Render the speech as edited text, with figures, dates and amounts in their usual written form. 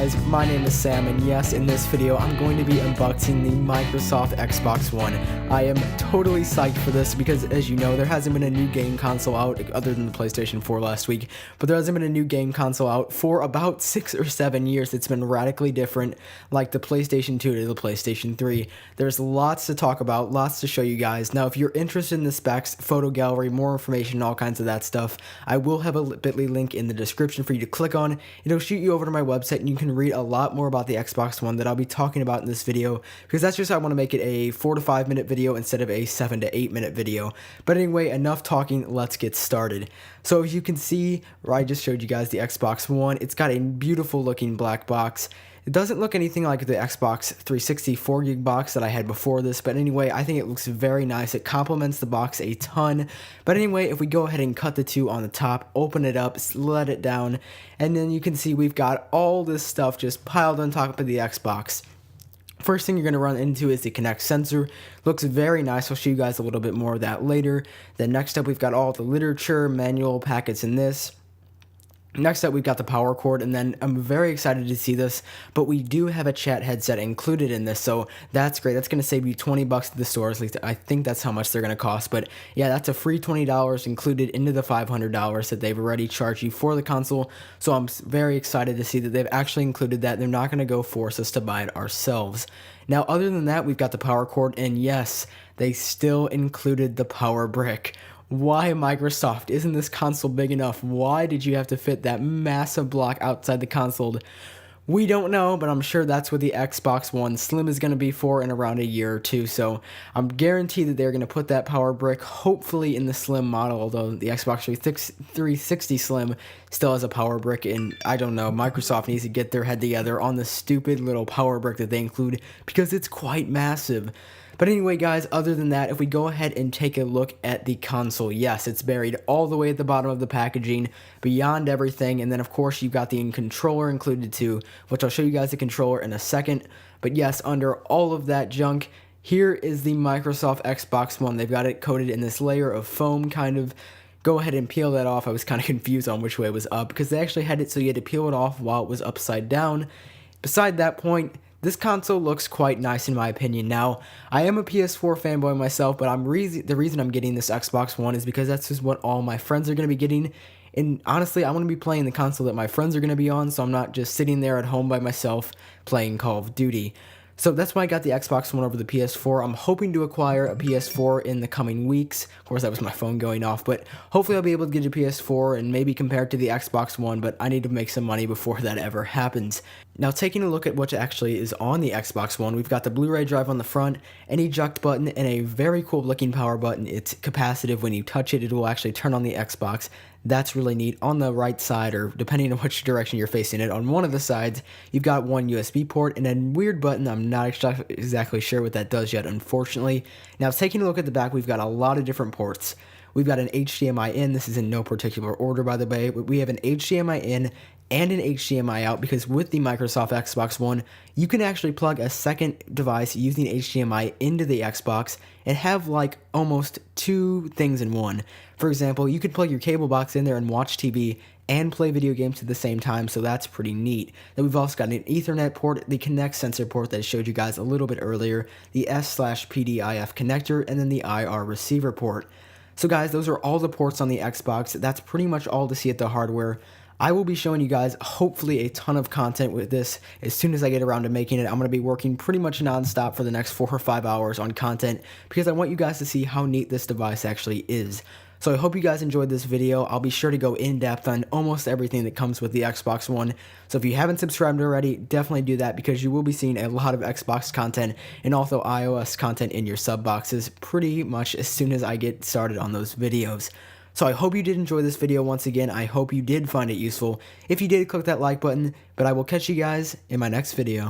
guys, my name is Sam, and yes, in this video I'm going to be unboxing the Microsoft Xbox One. I am totally psyched for this because, as you know, there hasn't been a new game console out other than the PlayStation 4 last week, but there hasn't been a new game console out for about 6 or 7 years. It's been radically different, like the PlayStation 2 to the PlayStation 3. There's lots to talk about, lots to show you guys. Now, if you're interested in the specs, photo gallery, more information, all kinds of that stuff, I will have a bit.ly link in the description for you to click on. It'll shoot you over to my website and you can read a lot more about the Xbox One that I'll be talking about in this video, because that's just how I want to make it a 4 to 5 minute video instead of a 7 to 8 minute video. But anyway, enough talking, let's get started. So as you can see, I just showed you guys the Xbox One. It's got a beautiful looking black box. It doesn't look anything like the Xbox 360 4GB box that I had before this, but anyway, I think it looks very nice. It complements the box a ton. But anyway, if we go ahead and cut the two on the top, open it up, let it down, and then you can see we've got all this stuff just piled on top of the Xbox. First thing you're going to run into is the Kinect sensor. Looks very nice. I'll show you guys a little bit more of that later. Then next up, we've got all the literature, manual packets in this. Next up, we've got the power cord, and then I'm very excited to see this, but we do have a chat headset included in this, so that's great. That's going to save you $20 at the store. At least I think that's how much they're going to cost, but yeah, that's a free $20 included into the $500 that they've already charged you for the console, so I'm very excited to see that they've actually included that. They're not going to go force us to buy it ourselves. Now, other than that, we've got the power cord, and yes, they still included the power brick. Why, Microsoft? Isn't this console big enough? Why did you have to fit that massive block outside the console? We don't know, but I'm sure that's what the Xbox One Slim is going to be for in around a year or two, so I'm guaranteed that they're going to put that power brick hopefully in the Slim model, although the Xbox 360 Slim still has a power brick, and I don't know, Microsoft needs to get their head together on the stupid little power brick that they include, because it's quite massive. But anyway, guys, other than that, if we go ahead and take a look at the console, yes, it's buried all the way at the bottom of the packaging, beyond everything, and then, of course, you've got the controller included too, which I'll show you guys the controller in a second. But yes, under all of that junk, here is the Microsoft Xbox One. They've got it coated in this layer of foam, kind of. Go ahead and peel that off. I was kind of confused on which way it was up, because they actually had it so you had to peel it off while it was upside down. Beside that point, this console looks quite nice in my opinion. Now, I am a PS4 fanboy myself, but the reason I'm getting this Xbox One is because that's just what all my friends are going to be getting. And honestly, I want to be playing the console that my friends are going to be on, so I'm not just sitting there at home by myself playing Call of Duty. So that's why I got the Xbox One over the PS4. I'm hoping to acquire a PS4 in the coming weeks. Of course, that was my phone going off, but hopefully I'll be able to get a PS4 and maybe compare it to the Xbox One, but I need to make some money before that ever happens. Now, taking a look at what actually is on the Xbox One, we've got the Blu-ray drive on the front, an eject button, and a very cool looking power button. It's capacitive. When you touch it, it will actually turn on the Xbox. That's really neat. On the right side, or depending on which direction you're facing it, on one of the sides, you've got one USB port and a weird button. I'm not exactly sure what that does yet, unfortunately. Now, taking a look at the back, we've got a lot of different ports. We've got an HDMI in. This is in no particular order, by the way. We have an HDMI in and an HDMI out, because with the Microsoft Xbox One, you can actually plug a second device using HDMI into the Xbox and have like almost two things in one. For example, you could plug your cable box in there and watch TV and play video games at the same time, so that's pretty neat. Then we've also got an Ethernet port, the Kinect sensor port that I showed you guys a little bit earlier, the S/PDIF connector, and then the IR receiver port. So guys, those are all the ports on the Xbox. That's pretty much all to see at the hardware. I will be showing you guys hopefully a ton of content with this as soon as I get around to making it. I'm going to be working pretty much non-stop for the next 4 or 5 hours on content, because I want you guys to see how neat this device actually is. So I hope you guys enjoyed this video. I'll be sure to go in depth on almost everything that comes with the Xbox One. So if you haven't subscribed already, definitely do that, because you will be seeing a lot of Xbox content and also iOS content in your sub boxes pretty much as soon as I get started on those videos. So I hope you did enjoy this video once again. I hope you did find it useful. If you did, click that like button, but I will catch you guys in my next video.